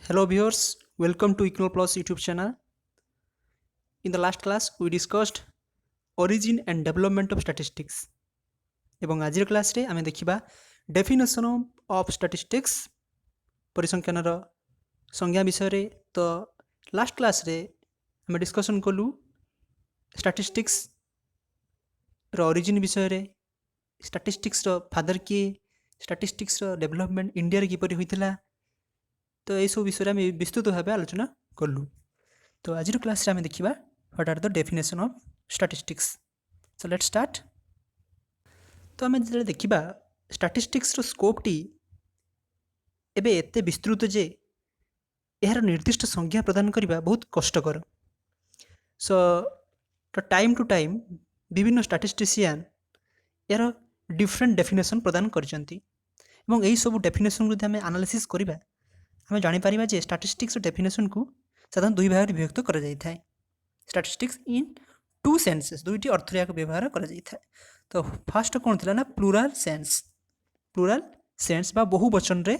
Hello viewers, welcome to Econoplus YouTube channel. In the last class, we discussed origin and development of statistics. এবং ଆଜିର କ୍ଲାସରେ ଆମେ ଦେଖିବା definition of statistics ପରିସଂଖ୍ୟାନର ସଂଜ୍ଞା ବିଷୟରେ। ତ ଲାଷ୍ଟ କ୍ଲାସରେ ଆମେ ଡିସ୍କସନ୍ କଲୁ ଷ୍ଟାଟିଷ୍ଟିକ୍ସର ଅରିଜିନ୍ ବିଷୟରେ, ଷ୍ଟାଟିଷ୍ଟିକ୍ସର ଫାଦର କିଏ, ଷ୍ଟାଟିଷ୍ଟିକ୍ସର ଡେଭଲପମେଣ୍ଟ ଇଣ୍ଡିଆରେ କିପରି ହୋଇଥିଲା। ତ ଏଇସବୁ ବିଷୟରେ ଆମେ ବିସ୍ତୃତ ଭାବେ ଆଲୋଚନା କଲୁ। ତ ଆଜିର କ୍ଲାସରେ ଆମେ ଦେଖିବା what R the definition of statistics. Show let's start. ତ ଆମେ ଯେତେବେଳେ ଦେଖିବା ଷ୍ଟାଟିଷ୍ଟିକ୍ସର ସ୍କୋପ୍ଟି ଏବେ ଏତେ ବିସ୍ତୃତ ଯେ ଏହାର ନିର୍ଦ୍ଦିଷ୍ଟ ସଂଜ୍ଞା ପ୍ରଦାନ କରିବା ବହୁତ କଷ୍ଟକର। ସୋ ଟାଇମ୍ ଟୁ ଟାଇମ୍ ବିଭିନ୍ନ ଷ୍ଟାଟିଷ୍ଟିସିଆନ୍ ଏହାର ଡିଫରେଣ୍ଟ ଡେଫିନେସନ୍ ପ୍ରଦାନ କରିଛନ୍ତି ଏବଂ ଏହିସବୁ ଡେଫିନେସନ୍କୁ ଯଦି ଆମେ ଆନାଲିସିସ୍ କରିବା ଆମେ ଜାଣିପାରିବା ଯେ ଷ୍ଟାଟିଷ୍ଟିକ୍ସର ଡେଫିନେସନ୍କୁ ସାଧାରଣତଃ ଦୁଇ ଭାଗରେ ବିଭକ୍ତ କରାଯାଇଥାଏ। ଷ୍ଟାଟିଷ୍ଟିକ୍ସ ଇନ୍ ଟୁ ସେନ୍ସେସ୍, ଦୁଇଟି ଅର୍ଥରେ ଏହାକୁ ବ୍ୟବହାର କରାଯାଇଥାଏ। ତ ଫାଷ୍ଟ କ'ଣ ଥିଲା ନା ପ୍ଲୁରାଲ୍ ସେନ୍ସ ବା ବହୁ ବଚନରେ,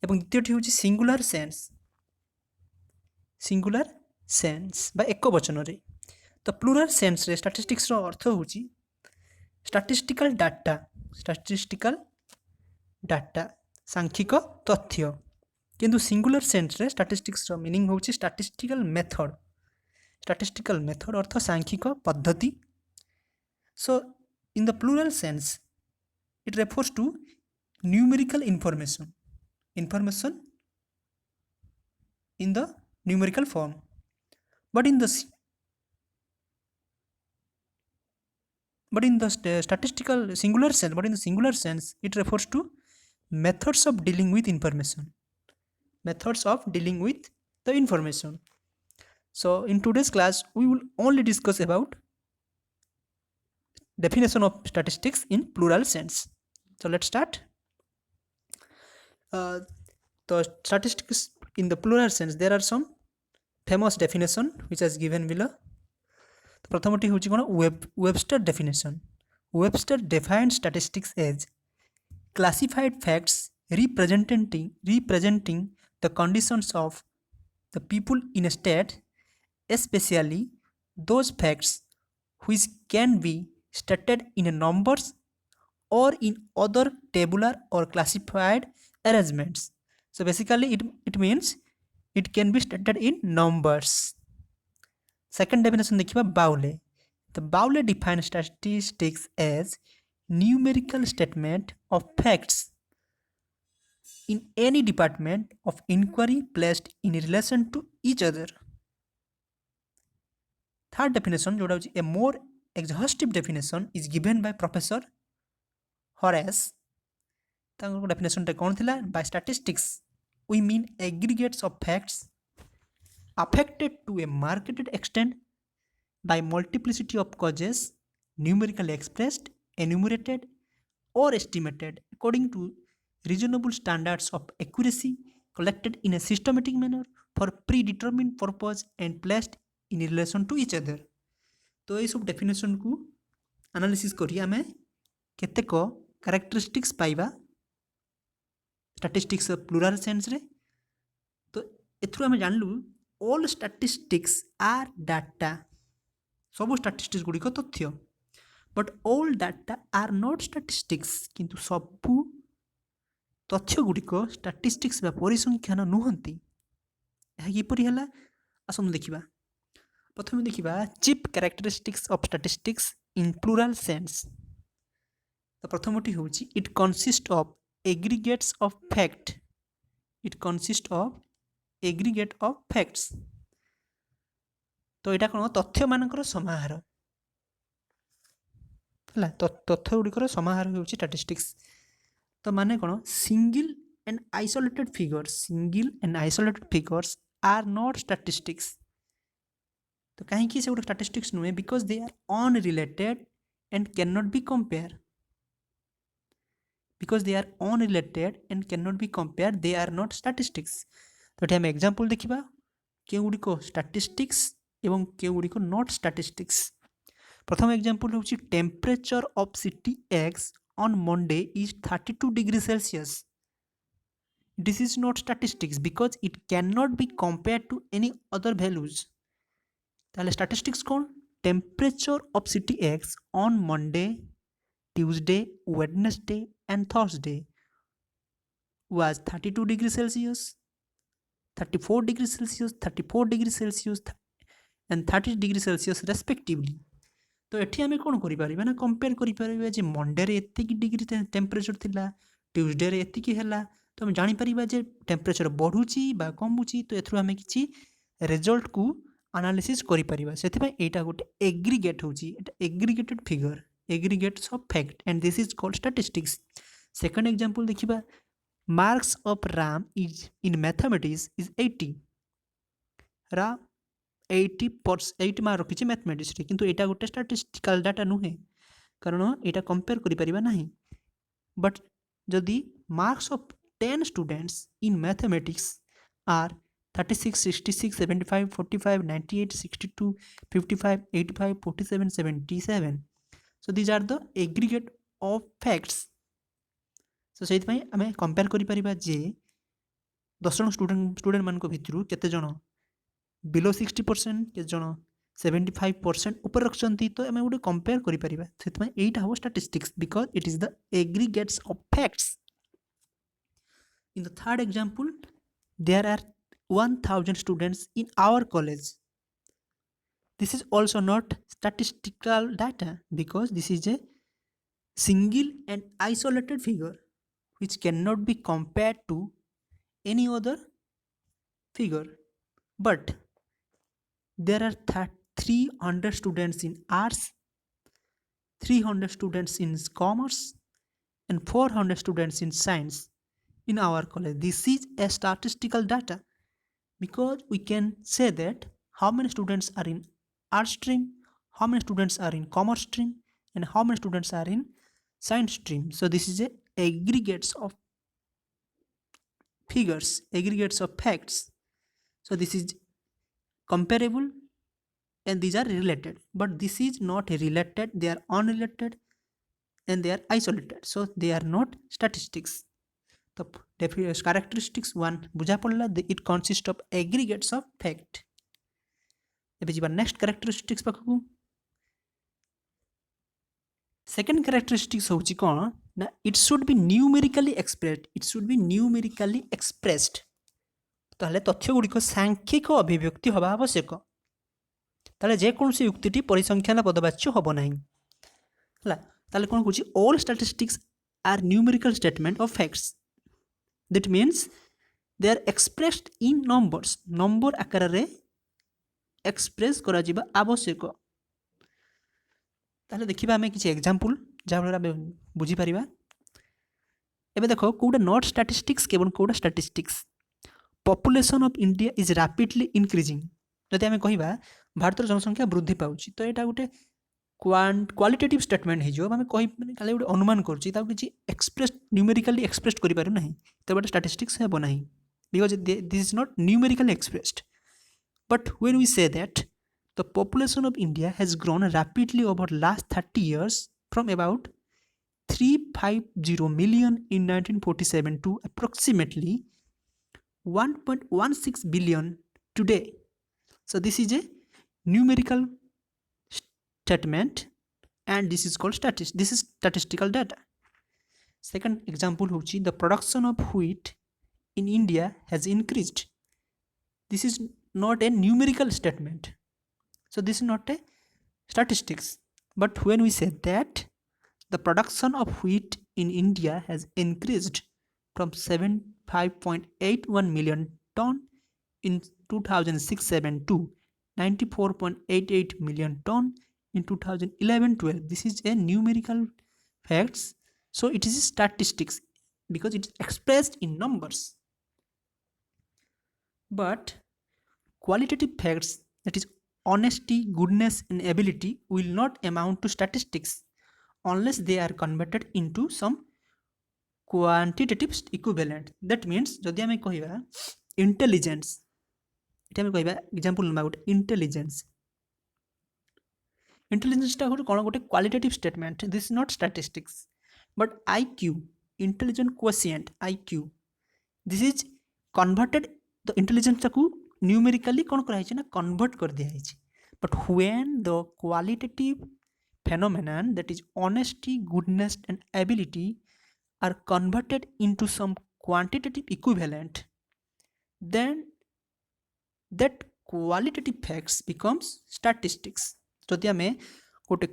ଏବଂ ଦ୍ୱିତୀୟଟି ହେଉଛି ସିଙ୍ଗୁଲାର ସେନ୍ସ ବା ଏକ ବଚନରେ। ତ ପ୍ଲୁରାଲ୍ ସେନ୍ସରେ ଷ୍ଟାଟିଷ୍ଟିକ୍ସର ଅର୍ଥ ହେଉଛି ଷ୍ଟାଟିଷ୍ଟିକାଲ ଡାଟା ସାଂଖ୍ୟିକ ତଥ୍ୟ, କିନ୍ତୁ ସିଙ୍ଗୁଲାର ସେନ୍ସରେ ଷ୍ଟାଟିଷ୍ଟିକ୍ସର ମିନିଂ ହେଉଛି ଷ୍ଟାଟିଷ୍ଟିକାଲ ମେଥଡ଼ ଅର୍ଥ ସାଂଖ୍ୟିକ ପଦ୍ଧତି। So in the plural sense it refers to numerical information in the numerical form, but in the statistical singular sense it refers to methods of dealing with the information. So in today's class we will only discuss about definition of statistics in plural sense. So let's start. The statistics in the plural sense, there are some famous definition which is given below. तो प्रथमटी होची कोन Webster definition. Webster defined statistics as classified facts representing the conditions of the people in a state, especially those facts which can be stated in numbers or in other tabular or classified arrangements. So basically it means it can be stated in numbers. Second definition देखिबा बाउले। The Baule defines statistics as numerical statement of facts in any department of inquiry placed in relation to each other. Third definition जोड़ा होची a more exhaustive definition is given by Professor Horace. तांको definition टा कोन थिला? By statistics we mean aggregates of facts affected to a marked extent by multiplicity of causes, numerically expressed, enumerated or estimated according to reasonable standards of accuracy, collected in a systematic manner for predetermined purpose and placed in relation to each other. तो ये सब definition को analysis करी आमे केतेक characteristics पाइबा statistics plural sense रे। तो एथरु आमे जानलु ऑल स्टैटिस्टिक्स आर डाटा, सब स्टैटिस्टिक्स गुडी को तथ्य, but all data are not statistics, किंतु सबु तथ्य गुडी को स्टैटिस्टिक्स बा परिसंख्यान नुहंती। एहा किपरि हला आसम देखिबा। प्रथम देखिबा chip characteristics of statistics in plural sense. तो प्रथमटी होची it consist of aggregates of facts. तो एटा कोन तथ्य मानकर समाहार हला। तथ्य गुडीकर समाहार होची स्टैटिस्टिक्स। तो माने कोन single and isolated figures are not statistics. तो कहीं से गोटे स्टैटिस्टिक्स नुहे because they are unrelated and can not be compare. They are not statistics. तो ये आम एग्जांपल देखिबा के गुडी को स्टैटिस्टिक्स एवं के गुडी को नॉट स्टैटिस्टिक्स। प्रथम एग्जांपल होची temperature of city x on Monday is 32 degree Celsius. This is not statistics because it cannot be compared to any other values. তাহলে statistics কোন? Temperature of city X on Monday, Tuesday, Wednesday and Thursday was 32 degrees Celsius, 34 degrees Celsius, 34 degrees Celsius and 30 degrees Celsius respectively. তো ଏଠି ଆମେ କ'ଣ କରିପାରିବା ନା compare କରିପାରିବା ଯେ ମଣ୍ଡେରେ ଏତିକି ଡିଗ୍ରୀ ଟେମ୍ପରେଚର ଥିଲା, ଟ୍ୟୁଜଡେରେ ଏତିକି ହେଲା। ତ ଆମେ ଜାଣିପାରିବା ଯେ ଟେମ୍ପରେଚର ବଢ଼ୁଛି ବା କମୁଛି। ତ ଏଥିରୁ ଆମେ କିଛି ରେଜଲ୍ଟକୁ ଆନାଲିସିସ୍ କରିପାରିବା। ସେଥିପାଇଁ ଏଇଟା ଗୋଟେ ଏଗ୍ରିଗେଟ୍ ହେଉଛି, ଏଇଟା aggregated figure, aggregates of fact and this is called statistics. Second example ଦେଖିବା, marks of Ram is in mathematics is 80। Ram 80 mark ରଖିଛି ମ୍ୟାଥମେଟିକ୍ସରେ, କିନ୍ତୁ ଏଇଟା ଗୋଟେ ଷ୍ଟାଟିଷ୍ଟିକାଲ ଡାଟା ନୁହେଁ, କାରଣ ଏଇଟା କମ୍ପେୟାର କରିପାରିବା ନାହିଁ। ବଟ୍ ଯଦି marks of 10 students in mathematics are 36, 66, 75, 45, 98, 62, 55, 85, 47, 77. So these are the aggregate of facts. So ସେଇଥିପାଇଁ ଆମେ କମ୍ପେୟାର କରିପାରିବା ଯେ 10 ଜଣ ଷ୍ଟୁଡେଣ୍ଟମାନଙ୍କ ଭିତରୁ କେତେ ଜଣ ବିଲୋ 60%, କେତେ ଜଣ 75% ଉପରେ ରଖିଛନ୍ତି। ତ ଆମେ ଗୋଟେ କମ୍ପେୟାର କରିପାରିବା। ସେଥିପାଇଁ ଏଇଟା ହେବ statistics because it is the aggregates of facts. In the third example, there are 1000 students in our college. This is also not statistical data because this is a single and isolated figure which cannot be compared to any other figure. But there are 300 students in arts, 300 students in commerce and 400 students in science in our college. This is a statistical data because we can say that how many students are in art stream, how many students are in commerce stream and how many students are in science stream. So this is a aggregates of figures, aggregates of facts. So this is comparable and these are related, but this is not related, they are unrelated and they are isolated, so they are not statistics. The characteristics 1 बुझा पड़ला, it consists of aggregates of fact. ଏବେ ଯିବା next characteristics ପାଖକୁ। Second characteristics ହେଉଛି କ'ଣ ନା ଇଟ୍ should be ନ୍ୟୁମେରିକାଲି ଏକ୍ସପ୍ରେସ୍ଡ, eat should be ନ୍ୟୁମେରିକାଲି ଏକ୍ସପ୍ରେସ୍ଡ। ତାହେଲେ ତଥ୍ୟ ଗୁଡ଼ିକ ସାଂଖ୍ୟିକ ଅଭିବ୍ୟକ୍ତି ହେବା ଆବଶ୍ୟକ। ତାହେଲେ ଯେକୌଣସି ଉକ୍ତିଟି ପରିସଂଖ୍ୟାନ ପଦବାଚ୍ୟ ହେବ ନାହିଁ ହେଲା। ତାହେଲେ କ'ଣ କହୁଛି, all statistics are numerical statement of facts. That means they are expressed in numbers, number ଆକାରରେ ଏକ୍ସପ୍ରେସ୍ କରାଯିବା ଆବଶ୍ୟକ। ତାହେଲେ ଦେଖିବା ଆମେ କିଛି ଏକ୍ଜାମ୍ପଲ୍ ଯାହାଫଳରେ ଆମେ ବୁଝିପାରିବା। ଏବେ ଦେଖ କେଉଁଟା ନଟ୍ ଷ୍ଟାଟିଷ୍ଟିକ୍ସ ଏବଂ କେଉଁଟା statistics. Population of India is rapidly increasing. ଯଦି ଆମେ କହିବା ଭାରତର ଜନସଂଖ୍ୟା ବୃଦ୍ଧି ପାଉଛି, ତ ଏଇଟା ଗୋଟେ କ୍ୱାଲିଟେଟିଭ୍ ଷ୍ଟେଟମେଣ୍ଟ ହେଇଯିବ। ଆମେ କହିପାରେ ଖାଲି ଗୋଟେ ଅନୁମାନ କରୁଛି, ତାକୁ କିଛି ଏକ୍ସପ୍ରେସ୍ ନ୍ୟୁମେରିକାଲି ଏକ୍ସପ୍ରେସ୍ କରିପାରୁ ନାହିଁ, ତ ଗୋଟେ ଷ୍ଟାଟିଷ୍ଟିକ୍ସ ହେବ ନାହିଁ because this is not numerically expressed. But when we say that the population of India has grown rapidly over last 30 years from about 350 million in 1947 to approximately 1.16 billion today. So this is a numerical statement and this is called this is statistical data. Second example hochi, the production of wheat in India has increased. This is not a numerical statement, so this is not a statistics. But when we say that the production of wheat in India has increased from 75.81 million ton in 2006-7 to 94.88 million ton in 2011-12, this is a numerical facts, so it is statistics because it is expressed in numbers. But qualitative facts, that is honesty, goodness and ability, will not amount to statistics unless they are converted into some quantitative equivalent. That means जदि आमे कहिबा intelligence, एटा आमे कहिबा example नबा गोटे intelligence टा गोटे qualitative statement, this is not statistics. But IQ, intelligent quotient, IQ, this is converted the intelligence को numerically कौन कराई ना कन्वर्ट कर दिया है but when the qualitative phenomenon that is honesty goodness and ability are converted into some quantitative equivalent then that qualitative facts becomes statistics जदि आम गोटे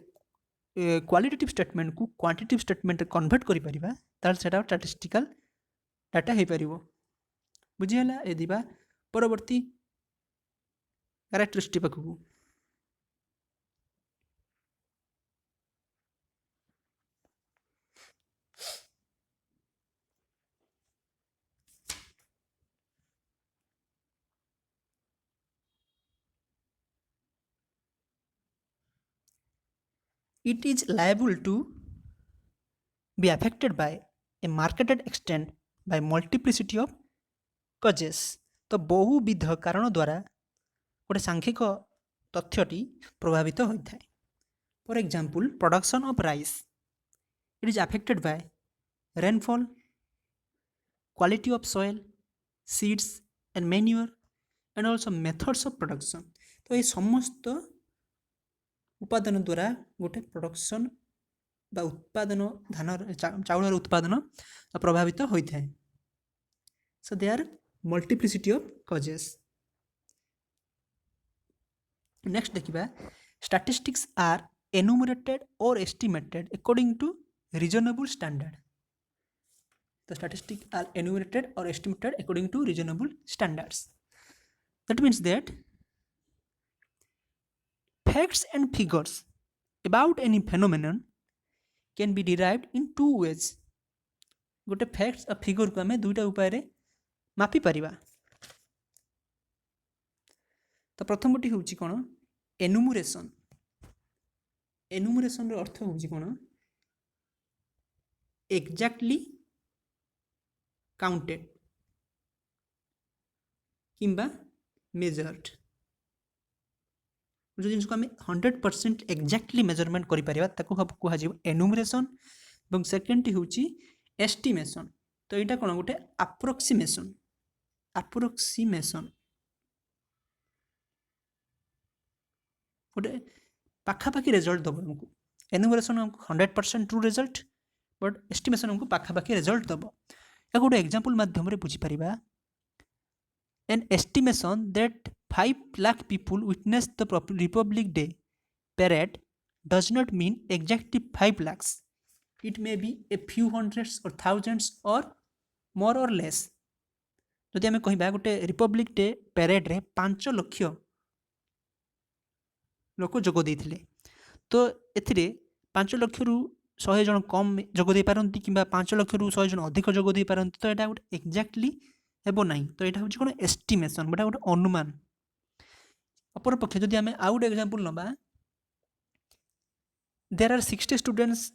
क्वालिटेटिव स्टेटमेंट को क्वांटिटेटिव स्टेटमेंट कन्वर्ट करि परिबा ताल सेटा स्टैटिस्टिकल डाटा हे परिबो बुझिहला यदि बा परवर्ती characteristic पाखु it is liable to be affected by a marketed extent by multiplicity of causes तो बहुविध कारण द्वारा गोटे सांख्यिक तथ्यटी प्रभावित होता है for example production of rice it is affected by rainfall quality of soil seeds and manure and also methods of production तो ये समस्त उपादान द्वारा गोटे प्रोडक्शन बा उत्पादन धान चाउलर उत्पादन प्रभावित होता है so they are multiplicity of causes next देखिबा स्टैटिस्टिक्स आर एनुमरेटेड और estimated according to reasonable standard the statistics are enumerated or estimated according to reasonable standards that means that facts and figures about any phenomenon can be derived in two ways गोटे facts और figure को आम दुईटा उपाय रे मापी परिबा तो प्रथम गोटी होउची कोन एनुमरेशन एनुमरेशन रो अर्थ होउची कोन एक्जेक्टली काउंटेड किंबा मेजर्ड जो जिनिस को आम 100% एक्जेक्टली मेजरमेंट करि परिबा ताको कुहा जिवो एनुमरेशन এবং सेकेंड होउची एस्टिमेशन तो यहाँ कौन गोटे आप्रोक्सीमेशन गोटे पाखापाखी रिजल्ट दब आमको एनुमरेशन हमको 100% ट्रू रिजल्ट बट एस्टिमेशन हमको पाखापाखी रिजल्ट दब या गोटे एग्जांपल माध्यम रे बुझी परिबा an estimation that 5 lakh people witness the republic day parade does not mean exactly 5 lakhs it may be a few hundreds or thousands or more or less जदि आम कह गोटे रिपब्लिक डे पैरेड रे 5 लाख लोक जोग देते तो ए 5 लाख रु 100 जन कम जोग दे पारती कि 5 लाख रु 100 जन अधिक जोग दे पारती तो यहाँ गोटे एक्जाक्टली हेब ना तो यहाँ हूँ कौन एस्टिमेशन गोटे गोटे अनुमान अपरपक्ष जदि आम आउ गोटे एग्जांपल नबा there are 60 students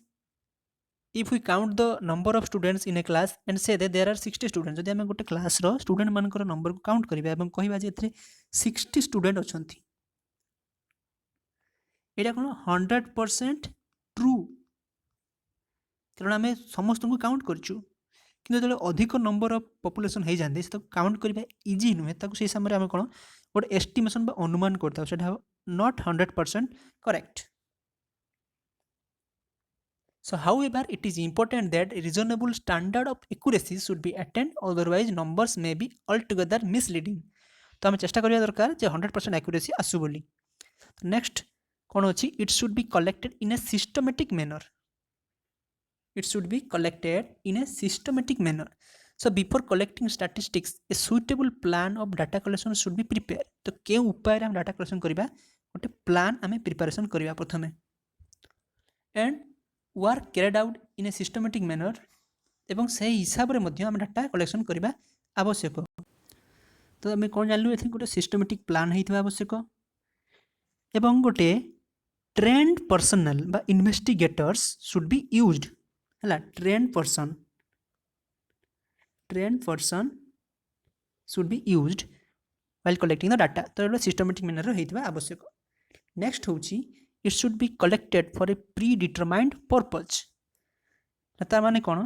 if we count the number of students in a class and say that there are 60 students जदि आम गोटे क्लास रो स्टूडेंट मानकर नंबर को काउंट करिबा एवं कहिबा जे एथरे 60 स्टूडेंट अछंती एटा कोन 100% ट्रू कारण आम समस्त को काउंट करछु किंतु जो अधिक नंबर ऑफ पॉपुलेशन हो जाते से काउंट करबा इजी नुहे से समय आम कौन गोटे एस्टिमेशन बा अनुमान करता से not 100% correct So however, it is important that a reasonable standard of accuracy should be attained, otherwise numbers may be altogether misleading. तो आम चेष्टा करिया दरकार जे 100% accuracy आसु बोली. Next कौन अच्छी it should be collected in a systematic manner. It should be collected in a systematic manner. So before collecting statistics, a suitable plan of data collection should be prepared. तो केउ उपाय रे हम data collection करिबा गोटे plan आमे preparation करिबा प्रथमे and work carried out in a systematic manner एवं से हिसाब रे मध्य हम डाटा कलेक्शन करिबा आवश्यक तो आम कौन जानलु एथि गोटे सिस्टमेटिक प्लान होइथिबा आवश्यक एवं गोटे ट्रेंड पर्सनल बा इन्वेस्टिगेटर्स शुड बी यूज्ड हला trend person should be used while collecting the data तो एटा सिस्टमेटिक मैनर रे होइथिबा आवश्यक नेक्स्ट होउची it should be collected for a predetermined purpose तार माने कौन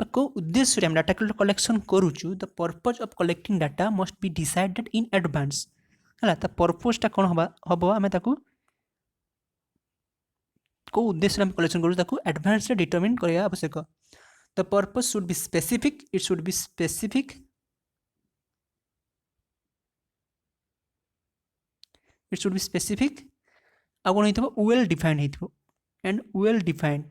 तो को उद्देश्य रे हम डाटा कलेक्शन करूछु the purpose of collecting data must be decided in advance हला त पर्पज टा कोन हबो हमें ताकू को उद्देश्य हम कलेक्शन करू ताकू एडवांस रे डिटरमाइन करिया आवश्यक the purpose should be specific it should be specific it should be specific आ कोन हितबो वेल डिफाइंड हितबो and well defined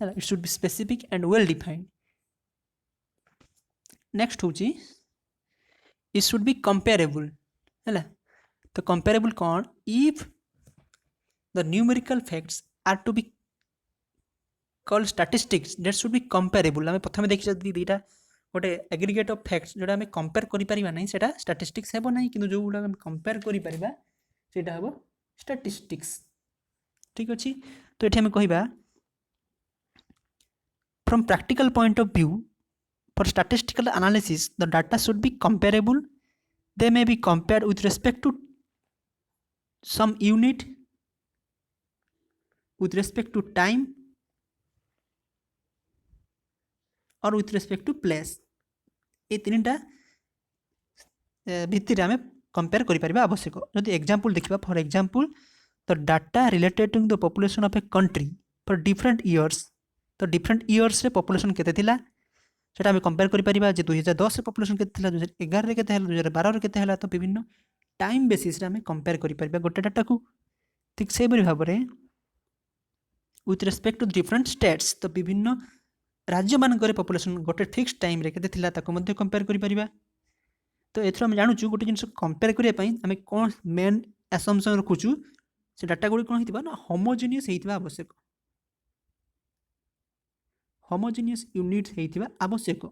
it should be specific and well defined. Next होची it should be comparable है तो comparable कौन if the numerical facts are to be called statistics that should be comparable आमे प्रथमे देखि जदी दीटा गोटे aggregate of facts जोटा आमे कंपेयर करि परिबा नै सेटा statistics हेबो नै किंतु जो गुडा आमे कंपेयर करि परिबा सेटा हेबो statistics ठीक अछि तो एठी आमे कहिबा from practical point of view for statistical analysis the data should be comparable they may be compared with respect to some unit with respect to time or with respect to place ए तीनटा भित्तिर आमे compare करि परिबा आवश्यक जदि example देखिबा for example the data related to the population of a country for different years तो different years रे population केते थिला सेटा हम कंपेयर करि परिबा जे 2010 रे पॉपुलेशन केते थिला 2011 रे केते हला 2012 रे केते हला तो विभिन्न टाइम बेसिस रे हम कंपेयर करि परिबा गोटे डाटा को ठीक से बरि भाबरे with respect to different states तो विभिन्न राज्य मान करे पॉपुलेशन गोटे फिक्स टाइम रे केते थिला ताको मध्ये कंपेयर करि परिबा तो एथरो हम जानूछु गोटे जिंस कंपेयर करिया पई हम कोन मेन असम्पशन रखुछु से डाटा गुडी कोन हितबा ना होमोजेनियस हेतिबा आवश्यक homogeneous units हेतिबा आवश्यक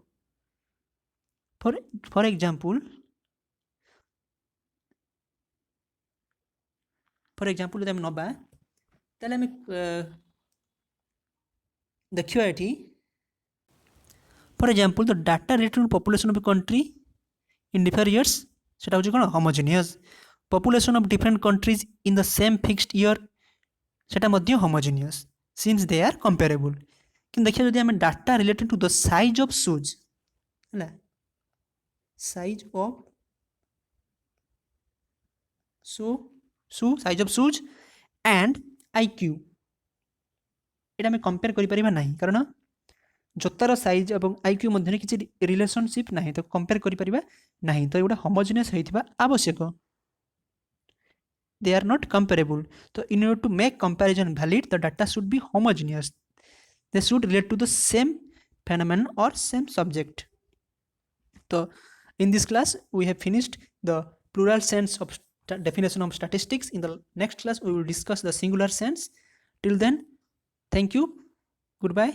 फॉर एग्जांपल जदि हम नबा ताले हम देखियो एठी for example the data related to population of a country in different years सेटा होची कोन homogeneous population of different countries in the same fixed year सेटा मध्ये homogeneous since they are comparable कि देखिए जदि हमें data related to the size of shoes है size of size of shoes and IQ एटा हमें कंपेयर करि परिबा नाही कारण जोतार साइज एवं आईक्यू मध्ये किछि रिलेशनशिप नाही तो कंपेयर करि परिबा नाही तो एटा होमोजेनियस हेतिबा आवश्यक they are not comparable so in order to make comparison valid the data should be homogeneous they should relate to the same phenomenon or same subject so in this class we have finished the plural sense of definition of statistics in the next class we will discuss the singular sense till then thank you goodbye